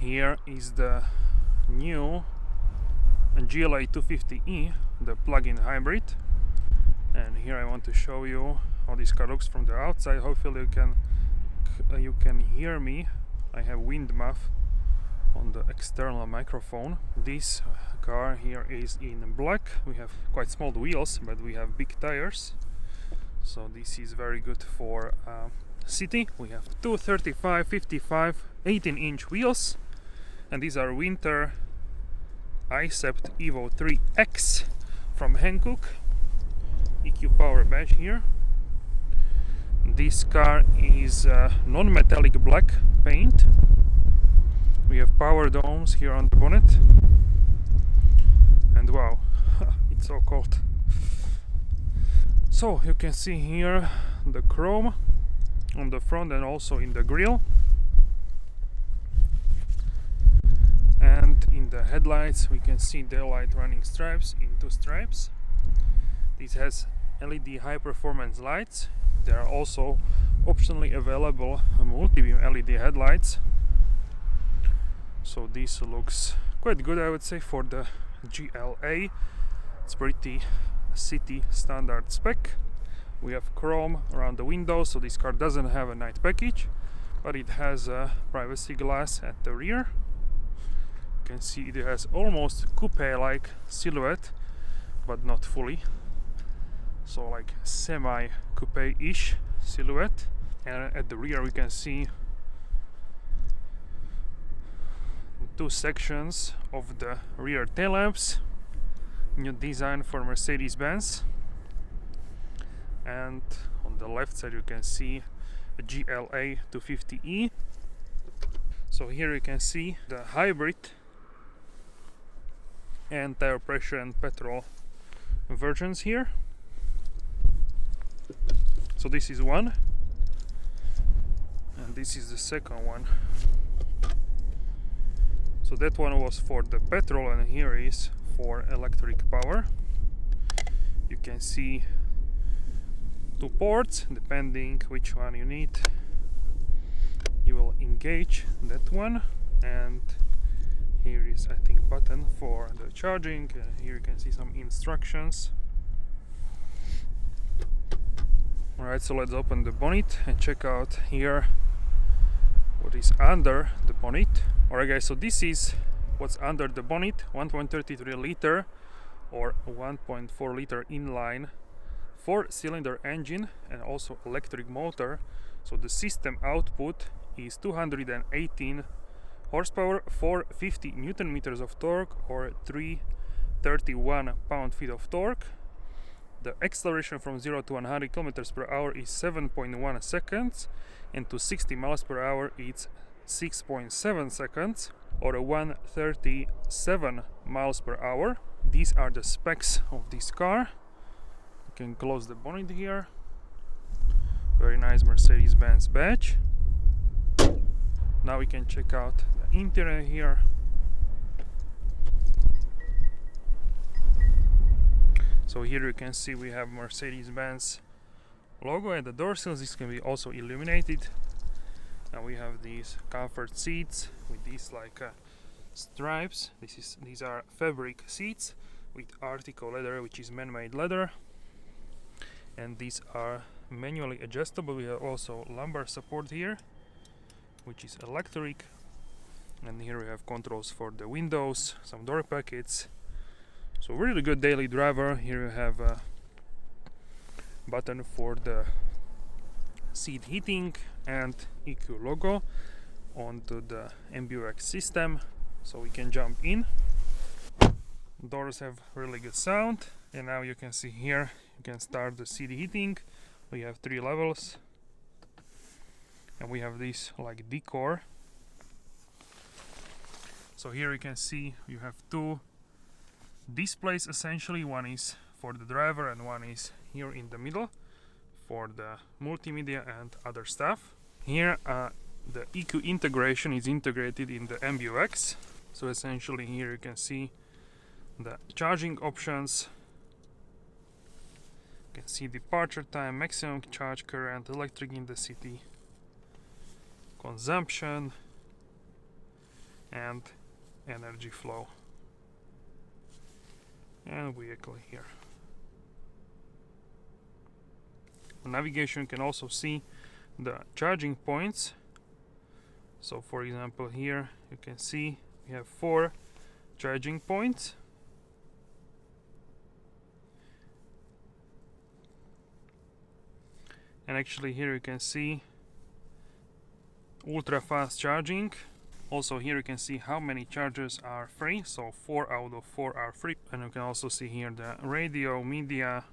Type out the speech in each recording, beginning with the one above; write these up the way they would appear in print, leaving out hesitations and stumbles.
Here is the new GLA 250e, the plug-in hybrid, and here I want to show you how this car looks from the outside. Hopefully you can hear me. I have wind muff on the external microphone. This car here is in black. We have quite small wheels, but we have big tires, so this is very good for city. We have 235, 55, 18-inch wheels, and these are winter iSept Evo 3X from Hankook. EQ power badge here. This car is non-metallic black paint. We have power domes here on the bonnet, and wow, it's so cold. So you can see here the chrome on the front and also in the grille, and in the headlights we can see daylight running stripes in 2 stripes. This has LED high performance lights. There are also optionally available multi-beam LED headlights, so this looks quite good, I would say, for the GLA. It's pretty city standard spec. We have chrome around the windows, so this car doesn't have a night package, but it has a privacy glass at the rear. You can see it has almost coupe-like silhouette, but not fully, so like semi-coupe-ish silhouette. And at the rear we can see 2 sections of the rear tail lamps, new design for Mercedes-Benz. And on the left side you can see a GLA 250e. So here you can see the hybrid and tire pressure and petrol versions here. So this is one, and this is the second one. So that one was for the petrol, and here is for electric power. You can see 2 ports, depending which one you need. You will engage that one, and here is, I think, button for the charging. Here you can see some instructions. Alright, so let's open the bonnet and check out here what is under the bonnet. Alright guys, so this is what's under the bonnet. 1.33 liter or 1.4 liter inline 4-cylinder engine and also electric motor. So the system output is 218 horsepower, 450 newton meters of torque or 331 pound-feet of torque. The acceleration from 0 to 100 kilometers per hour is 7.1 seconds, and to 60 miles per hour it's 6.7 seconds, or 137 miles per hour. These are the specs of this car. You can close the bonnet here. Very nice Mercedes-Benz badge. Now we can check out the interior here. So here you can see we have Mercedes-Benz logo at the door sills. This can be also illuminated. And we have these comfort seats with these like stripes. These are fabric seats with Artico leather, which is man-made leather. And these are manually adjustable. We have also lumbar support here, which is electric. And here we have controls for the windows, some door pockets. So really good daily driver. Here you have a button for the seat heating and EQ logo onto the MBUX system, so we can jump in. Doors have really good sound, and now you can see here you can start the seat heating. We have 3 levels, and we have this like decor. So here you can see you have 2 displays essentially. One is for the driver and one is here in the middle for the multimedia and other stuff. Here the EQ integration is integrated in the MBUX. So essentially here you can see the charging options. You can see departure time, maximum charge current, electric in the city, consumption. and energy flow, and vehicle here. On navigation you can also see the charging points. So for example, here you can see we have 4 charging points. And actually here you can see ultra fast charging. Also here you can see how many chargers are free, so 4 out of 4 are free. And you can also see here the radio, media,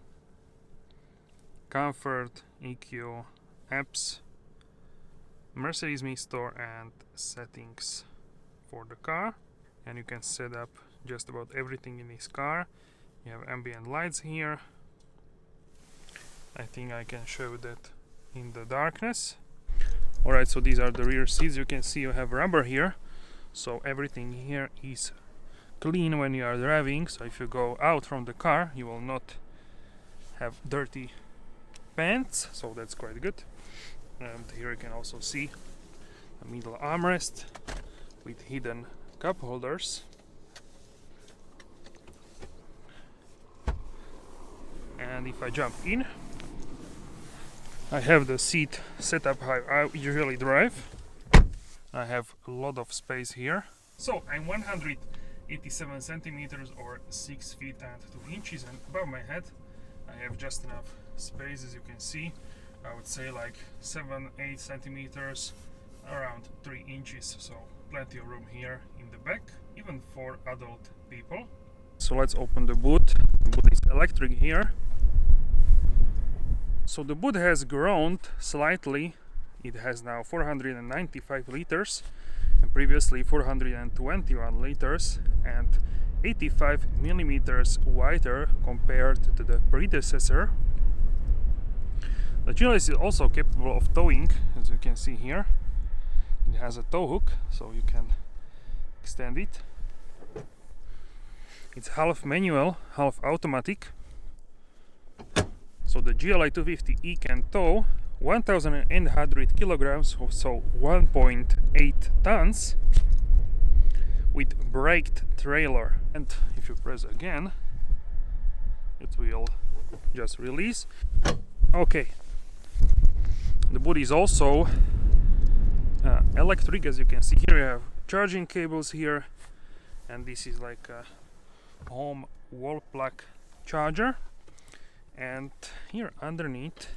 comfort, EQ, apps, Mercedes-Benz store, and settings for the car. And you can set up just about everything in this car. You have ambient lights here. I think I can show that in the darkness. Alright, so these are the rear seats. You can see you have rubber here, so everything here is clean when you are driving. So if you go out from the car, you will not have dirty pants, so that's quite good. And here you can also see a middle armrest with hidden cup holders. And if I jump in, I have the seat set up how I usually drive. I have a lot of space here. So I'm 187 centimeters or 6 feet and 2 inches, and above my head I have just enough space, as you can see. I would say like 7-8 centimeters, around 3 inches, so plenty of room here in the back, even for adult people. So let's open the boot. The boot is electric here. So the boot has grown slightly. It has now 495 liters and previously 421 liters, and 85 millimeters wider compared to the predecessor. The GLA is also capable of towing, as you can see here. It has a tow hook, so you can extend it. It's half manual, half automatic. So the GLA 250E can tow 1,800 kilograms, so 1.8 tons, with braked trailer. And if you press again, it will just release. Okay. The boot is also electric, as you can see here. You have charging cables here, and this is like a home wall plug charger. And here underneath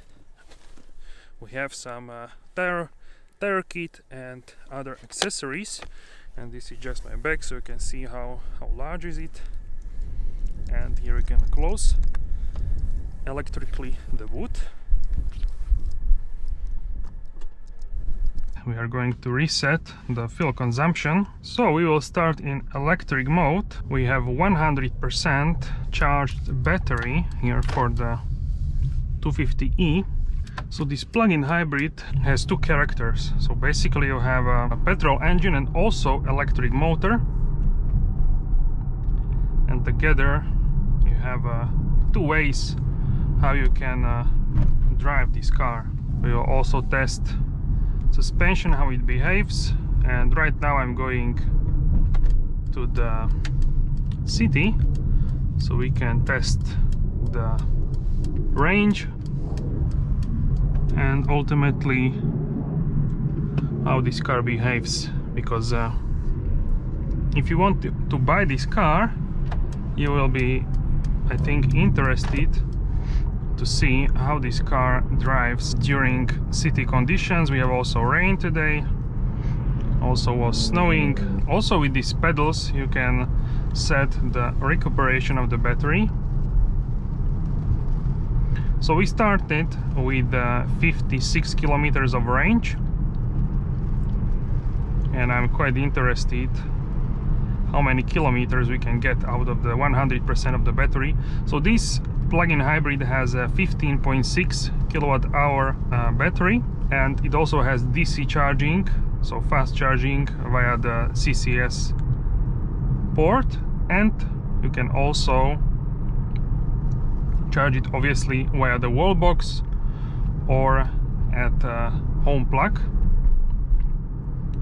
we have some tire kit and other accessories, and this is just my bag, so you can see how large is it. And here you can close electrically the boot. We are going to reset the fuel consumption. So we will start in electric mode. We have 100% charged battery here for the 250E. So this plug-in hybrid has 2 characters. So basically you have a petrol engine and also electric motor. And together you have 2 ways how you can drive this car. We will also test suspension, how it behaves, and right now I'm going to the city so we can test the range and ultimately how this car behaves, because if you want to buy this car, you will be, I think, interested to see how this car drives during city conditions. We have also rain today, also was snowing. Also with these pedals you can set the recuperation of the battery. So we started with 56 kilometers of range, and I'm quite interested how many kilometers we can get out of the 100% of the battery. So this plug-in hybrid has a 15.6 kilowatt-hour battery, and it also has DC charging, so fast charging via the CCS port, and you can also charge it obviously via the wall box or at home plug.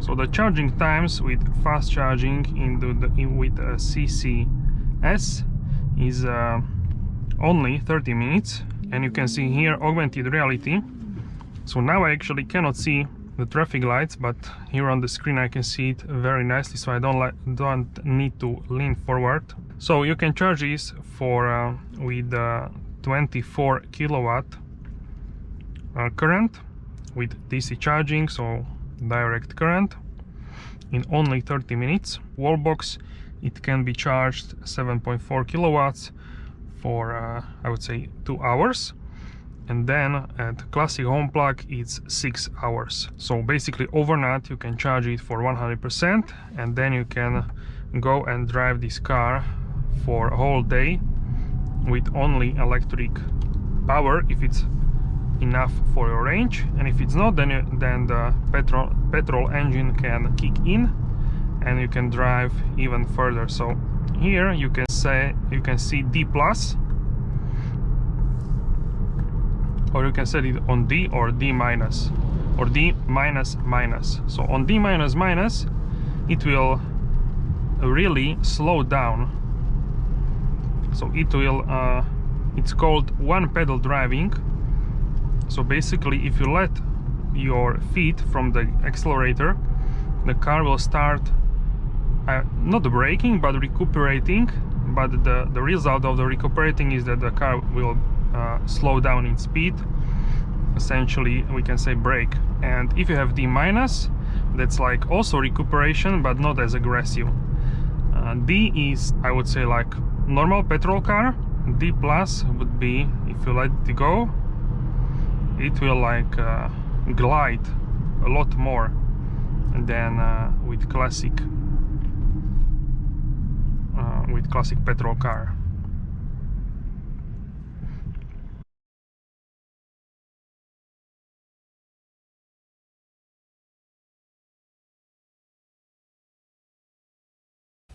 So the charging times with fast charging with CCS is only 30 minutes, and you can see here augmented reality. So now I actually cannot see the traffic lights, but here on the screen I can see it very nicely, so I don't need to lean forward. So you can charge this for with 24 kilowatt current with DC charging, so direct current, in only 30 minutes. Wallbox, it can be charged 7.4 kilowatts for I would say 2 hours, and then at classic home plug it's 6 hours. So basically overnight you can charge it for 100%, and then you can go and drive this car for a whole day with only electric power if it's enough for your range, and if it's not, then the petrol engine can kick in and you can drive even further. So here you can see D+, or you can set it on D or D minus, or D minus minus. So on D minus minus it will really slow down. So it will it's called one pedal driving. So basically if you let your feet from the accelerator, the car will start not braking but recuperating, but the result of the recuperating is that the car will slow down in speed. Essentially we can say brake. And if you have D minus, that's like also recuperation but not as aggressive. D is, I would say, like normal petrol car. D plus would be, if you let it go, it will like glide a lot more than with classic petrol car.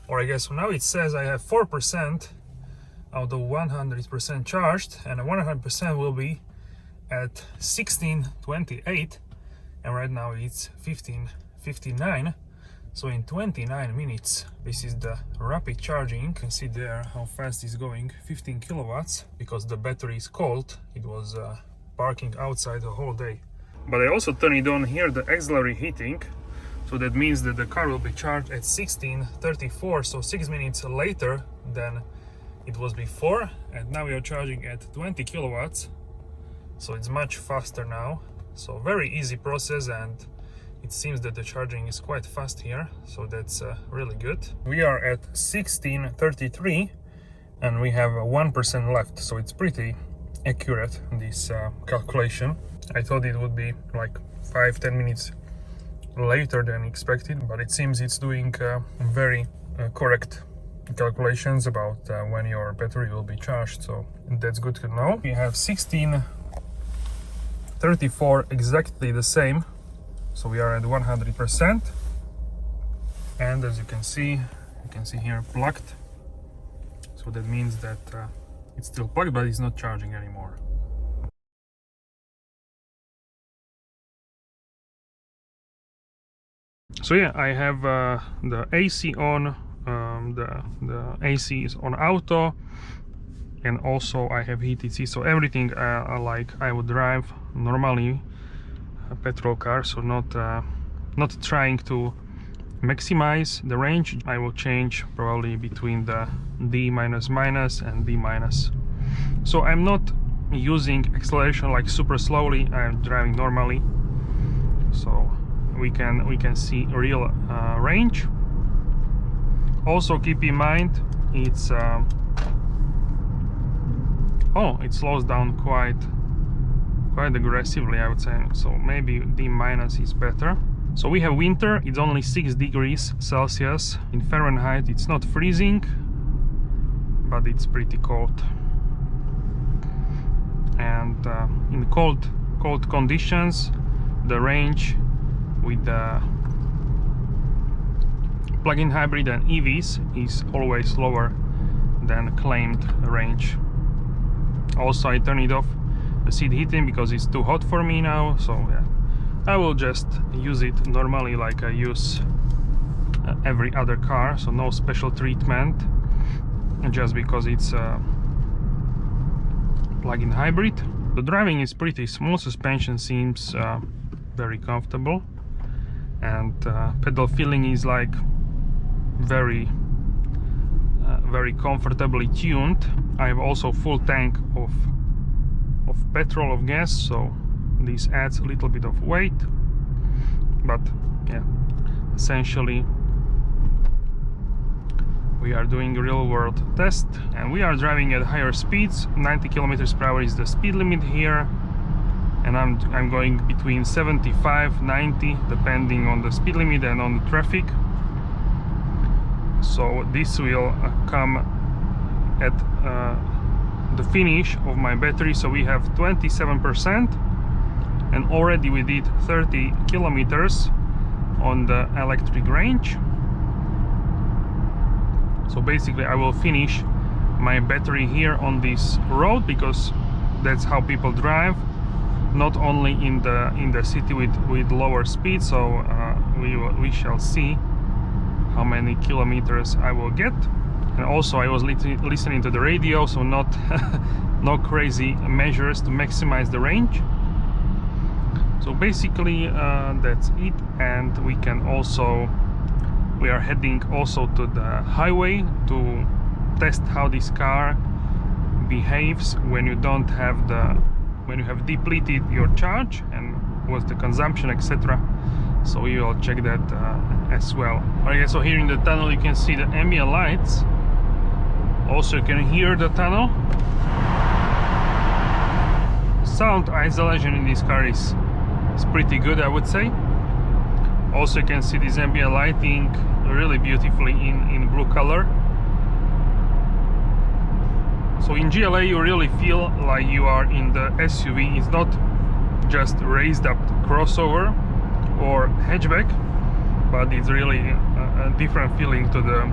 Or I guess now it says I have 4% out of 100% charged, and 100% will be at 16:28, and right now it's 15:59. So in 29 minutes, this is the rapid charging. You can see there how fast it's going, 15 kilowatts, because the battery is cold. It was parking outside the whole day. But I also turn it on here, the auxiliary heating. So that means that the car will be charged at 16:34, so 6 minutes later than it was before. And now we are charging at 20 kilowatts. So it's much faster now. So very easy process, and it seems that the charging is quite fast here. So that's really good. We are at 16:33 and we have 1% left. So it's pretty accurate, this calculation. I thought it would be like 5-10 minutes later than expected, but it seems it's doing very correct calculations about when your battery will be charged. So that's good to know. We have 16:34, exactly the same. So we are at 100%, and as you can see here plugged. So that means that it's still plugged, but it's not charging anymore. So yeah, I have the AC on, the AC is on auto, and also I have heated seats. So everything like I would drive normally a petrol car. So not trying to maximize the range. I will change probably between the D minus minus and D minus. So I'm not using acceleration like super slowly. I'm driving normally. So we can see real range. Also keep in mind it's it slows down quite aggressively, I would say. So maybe D minus is better. So we have winter, it's only 6 degrees Celsius. In Fahrenheit it's not freezing, but it's pretty cold. And in cold conditions, the range with the plug-in hybrid and EVs is always lower than claimed range. Also I turn it off, the seat heating, because it's too hot for me now. So yeah, I will just use it normally like I use every other car, so no special treatment, just because it's a plug-in hybrid. The driving is pretty smooth, suspension seems very comfortable, and pedal feeling is like very comfortably tuned. I have also full tank of petrol, of gas, so this adds a little bit of weight, but yeah, essentially we are doing a real world test, and we are driving at higher speeds. 90 kilometers per hour is the speed limit here, and I'm going between 75 90 depending on the speed limit and on the traffic. So this will come at the finish of my battery. So we have 27%, and already we did 30 kilometers on the electric range. So basically I will finish my battery here on this road, because that's how people drive, not only in the city with lower speed. So we shall see how many kilometers I will get. And also I was listening to the radio, so not no crazy measures to maximize the range. So basically that's it, and we are heading also to the highway to test how this car behaves when you have depleted your charge and what's the consumption, etc. So we will check that as well. Alright, so here in the tunnel you can see the ambient lights. Also you can hear the tunnel. Sound isolation in this car is pretty good, I would say. Also you can see this ambient lighting really beautifully in blue color. So in GLA you really feel like you are in the SUV. It's not just raised up crossover or hatchback, but it's really a different feeling to the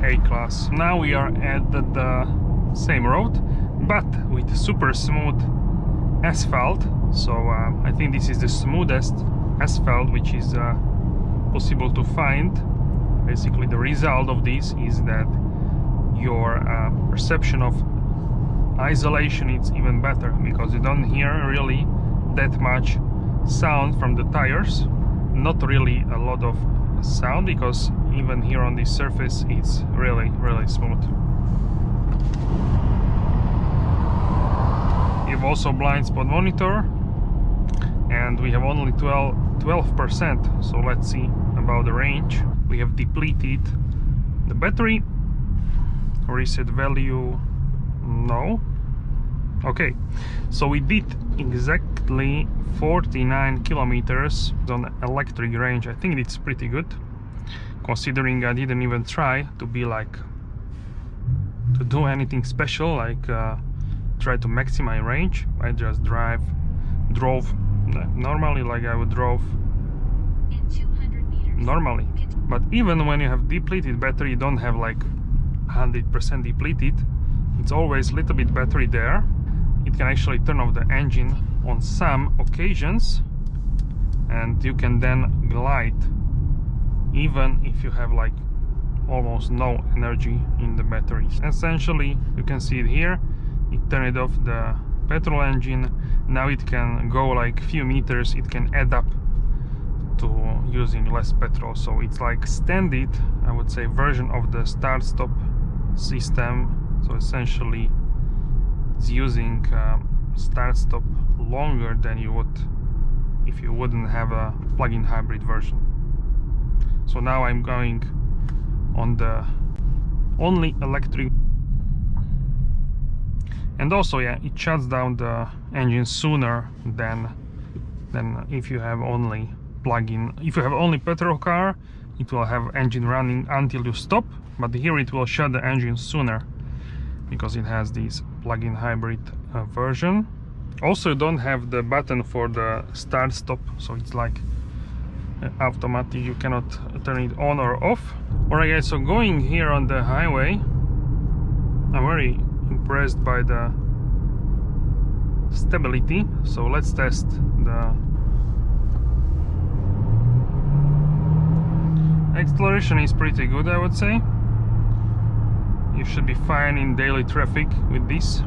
A-Class. Now we are at the same road, but with super smooth asphalt. So I think this is the smoothest asphalt which is possible to find. Basically the result of this is that your perception of isolation is even better, because you don't hear really that much sound from the tires. Not really a lot of sound, because even here on this surface it's really smooth. You have also blind spot monitor, and we have only 12%. So let's see about the range. We have depleted the battery. Reset value, no. Okay, so we did exactly 49 kilometers on electric range. I think it's pretty good, considering I didn't even try to do anything special, like try to maximize range. I just drove normally, like I would drove normally. But even when you have depleted battery, you don't have like 100% depleted, it's always a little bit battery there. It can actually turn off the engine on some occasions, and you can then glide even if you have like almost no energy in the batteries. Essentially you can see it here, it turned off the petrol engine. Now it can go like few meters, it can add up to using less petrol. So it's like extended, I would say, version of the start-stop system. So essentially it's using start-stop longer than you would if you wouldn't have a plug-in hybrid version. So now I'm going on the only electric, and also yeah, it shuts down the engine sooner than if you have only plug-in. If you have only petrol car, it will have engine running until you stop, but here it will shut the engine sooner because it has this plug-in hybrid version. Also you don't have the button for the start stop, so it's like automatic, you cannot turn it on or off. Alright guys, so going here on the highway, I'm very impressed by the stability. So let's test the Acceleration is pretty good, I would say. You should be fine in daily traffic with this.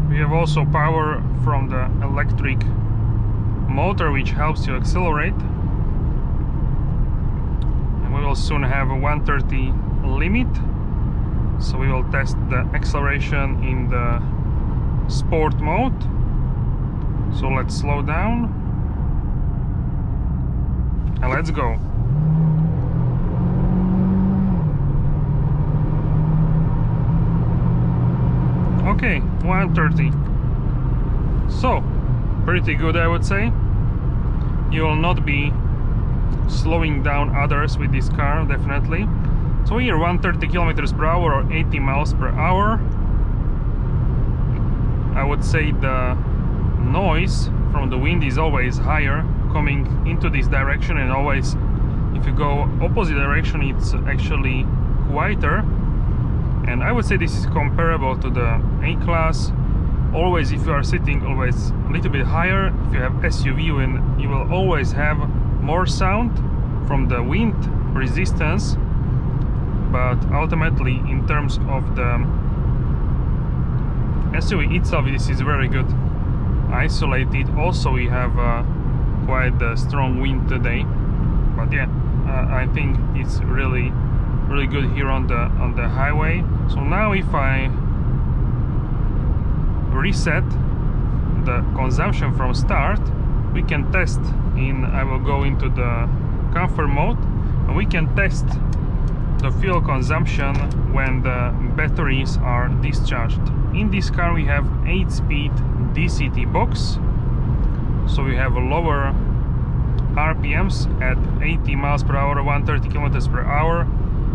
We have also power from the electric motor, which helps you accelerate. And we will soon have a 130 limit, so we will test the acceleration in the sport mode. So let's slow down and let's go. Okay, 130. So, pretty good, I would say. You will not be slowing down others with this car, definitely. So here, 130 kilometers per hour or 80 miles per hour. I would say the noise from the wind is always higher coming into this direction, and always if you go opposite direction it's actually quieter. And I would say this is comparable to the A-Class. Always, if you are sitting always a little bit higher, if you have SUV, and you will always have more sound from the wind resistance. But ultimately, in terms of the SUV itself, this is very good isolated. Also, we have quite a strong wind today. But yeah, I think it's really good here on the highway. So now if I reset the consumption from start, we can test I will go into the comfort mode, and we can test the fuel consumption when the batteries are discharged. In this car we have 8-speed DCT box, so we have a lower RPMs at 80 miles per hour, 130 kilometers per hour,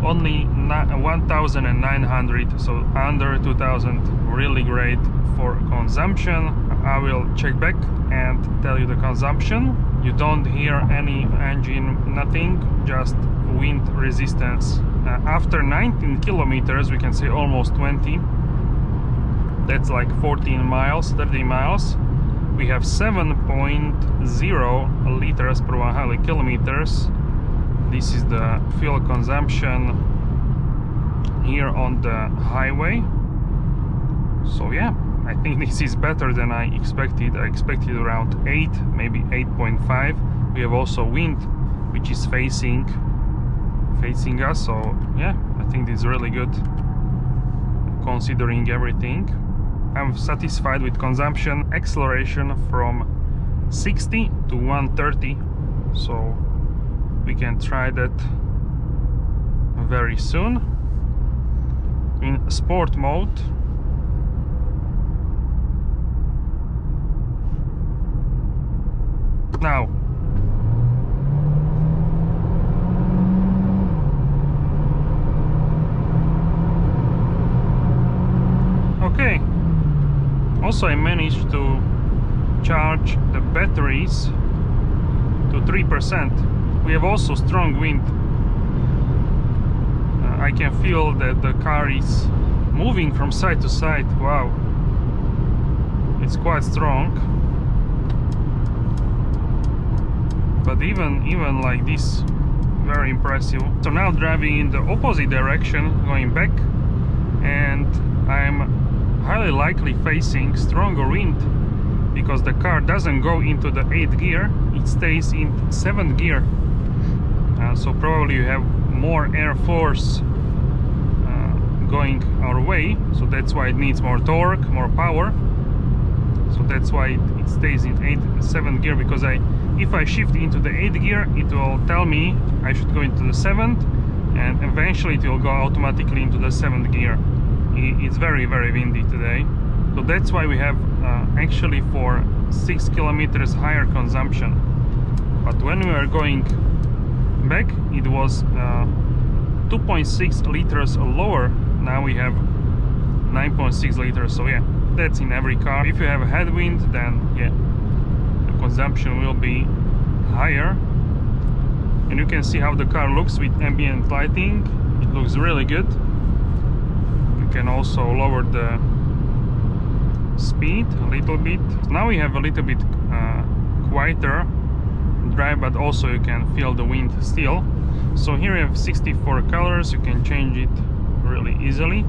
only 1900, so under 2000. Really great for consumption. I will check back and tell you the consumption. You don't hear any engine, nothing, just wind resistance. After 19 kilometers, we can say almost 20. That's like 14 miles, 30 miles. We have 7.0 liters per 100 kilometers. This is the fuel consumption here on the highway. So yeah, I think this is better than I expected. I expected around 8, maybe 8.5. We have also wind which is facing us, so yeah, I think this is really good considering everything. I'm satisfied with consumption. Acceleration from 60 to 130, so we can try that very soon. In sport mode, now okay, also I managed to charge the batteries to 3%. We have also strong wind. I can feel that the car is moving from side to side. Wow, it's quite strong. But even like this, very impressive. So now driving in the opposite direction, going back, and I'm highly likely facing stronger wind because the car doesn't go into the 8th gear, it stays in 7th gear. So probably you have more air force going our way, so that's why it needs more torque, more power. So that's why it stays in 7th gear, because if I shift into the 8th gear, it will tell me I should go into the 7th, and eventually it will go automatically into the 7th gear. It's very windy today, so that's why we have actually for 6 kilometers higher consumption. But when we were going back, it was 2.6 liters lower. Now we have 9.6 liters. So yeah, that's in every car. If you have a headwind, then yeah, the consumption will be higher. And you can see how the car looks with ambient lighting. It looks really good. You can also lower the speed a little bit. Now we have a little bit quieter drive, but also you can feel the wind still. So here you have 64 colors, you can change it really easily.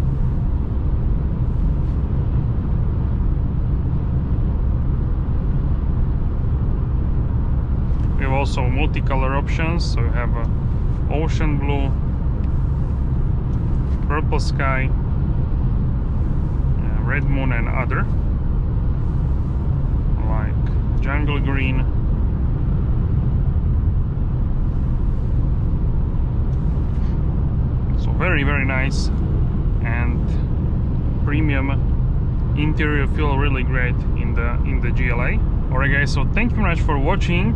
We have also multicolor options, so you have ocean blue, purple sky, red moon and other, like jungle green, so very nice, and premium interior feel really great in the GLA. Alright guys, so thank you very much for watching,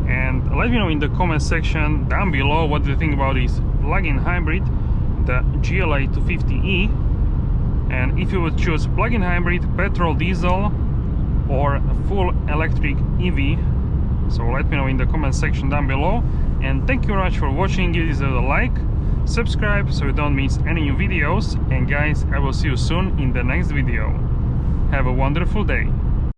and let me know in the comment section down below what do you think about this plug-in hybrid, the GLA 250e, and if you would choose plug-in hybrid, petrol, diesel, or a full electric EV. So let me know in the comment section down below, and thank you very much for watching. Give this a like, subscribe so you don't miss any new videos, and guys, I will see you soon in the next video. Have a wonderful day.